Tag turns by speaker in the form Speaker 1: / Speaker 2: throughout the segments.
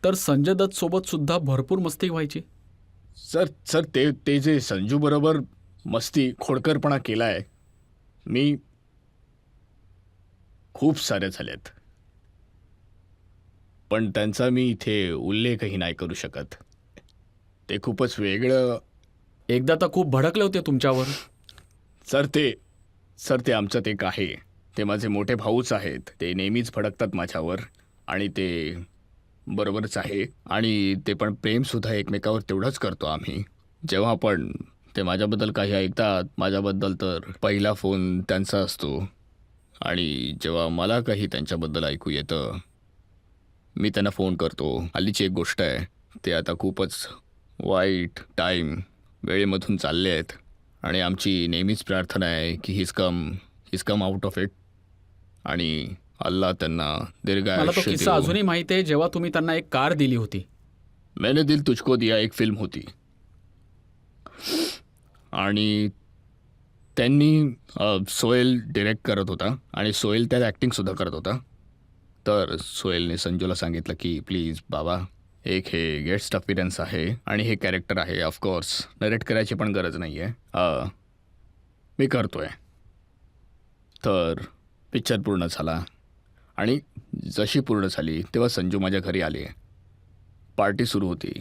Speaker 1: तर संजय दत्त सोबत सुद्धा भरपूर मस्ती व्हायची.
Speaker 2: सर सर ते ते जे संजू बरोबर मस्ती खोडकरपणा केलाय मी खूप साऱ्या झाल्यात, पण त्यांचा मी इथे उल्लेखही नाही करू शकत. ते खूपच वेगळं.
Speaker 1: एकदा तर खूप भडकले होते तुमच्यावर.
Speaker 2: सर ते आमच्यात एक आहे. ते माझे मोठे भाऊच आहेत. ते नेहमीच भडकतात माझ्यावर आणि ते बरोबरच आहे. आणि ते पण प्रेमसुद्धा एकमेकावर तेवढंच करतो आम्ही. जेव्हा पण ते माझ्याबद्दल काही ऐकतात, माझ्याबद्दल तर पहिला फोन त्यांचा असतो. आणि जेव्हा मला काही त्यांच्याबद्दल ऐकू येतं, मी त्यांना फोन करतो. हल्लीची एक गोष्ट आहे, ते आता खूपच वाईट वेळेमधून चालले आहेत आणि आमची नेहमीच प्रार्थना आहे की his come out of it आणि अल्लाह त्यांना
Speaker 1: मला तो
Speaker 2: दीर्घायुष्य
Speaker 1: किस्सा
Speaker 2: देवो.
Speaker 1: अजूनही माहिती आहे, जेव्हा तुम्ही त्यांना एक कार दिली होती.
Speaker 2: मैंने दिल तुझको दिया एक फिल्म होती आणि त्यांनी सोहेल डिरेक्ट करत होता आणि सोहेल त्यात ॲक्टिंगसुद्धा करत होता. तर सोहेलने संजूला सांगितलं की प्लीज बाबा, एक हे गेस्ट अपीरन्स आहे आणि हे कॅरेक्टर आहे. ऑफकोर्स नरेट करायची पण गरज नाही आहे, मी करतो आहे. तर पिक्चर पूर्ण झाला आणि जशी पूर्ण झाली तेव्हा संजू माझ्या घरी आली. पार्टी सुरू होती.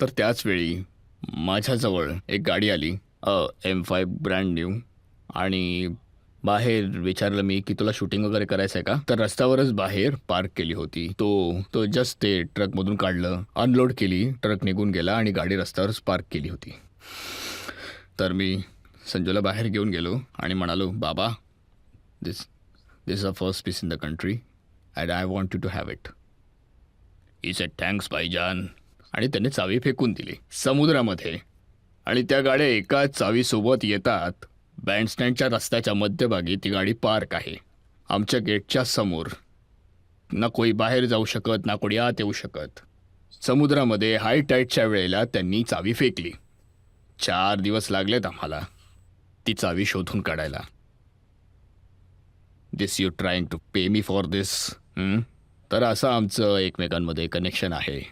Speaker 2: तर त्याच वेळी माझ्याजवळ एक गाडी आली, M5 ब्रँड न्यू. आणि बाहेर विचारलं मी की तुला शूटिंग वगैरे करायचं आहे का? तर रस्त्यावरच बाहेर पार्क केली होती. तो तो जस्ट ते ट्रकमधून काढलं, अनलोड केली, ट्रक निघून गेला आणि गाडी रस्त्यावरच पार्क केली होती. तर मी संजूला बाहेर घेऊन गेलो आणि म्हणालो, बाबा, this this is a first piece in the country and I want you to have it. He said thanks भाईजान. आणि त्याने चावी फेकून दिली समुद्रामध्ये. आणि त्या गाड्या एका चावीसोबत येतात. बँडस्टँडच्या रस्त्याच्या मध्यभागी ती गाडी पार्क आहे, आमच्या गेटच्या समोर. ना कोणी बाहेर जाऊ शकत, ना कोणी आत येऊ शकत. समुद्रामध्ये हाय टाईडच्या वेळेला त्यांनी चावी फेकली. 4 दिवस लागलेत आम्हाला ती चावी शोधून काढायला. This you trying to pay me for this. तर असं आमचं एकमेकांमध्ये कनेक्शन आहे.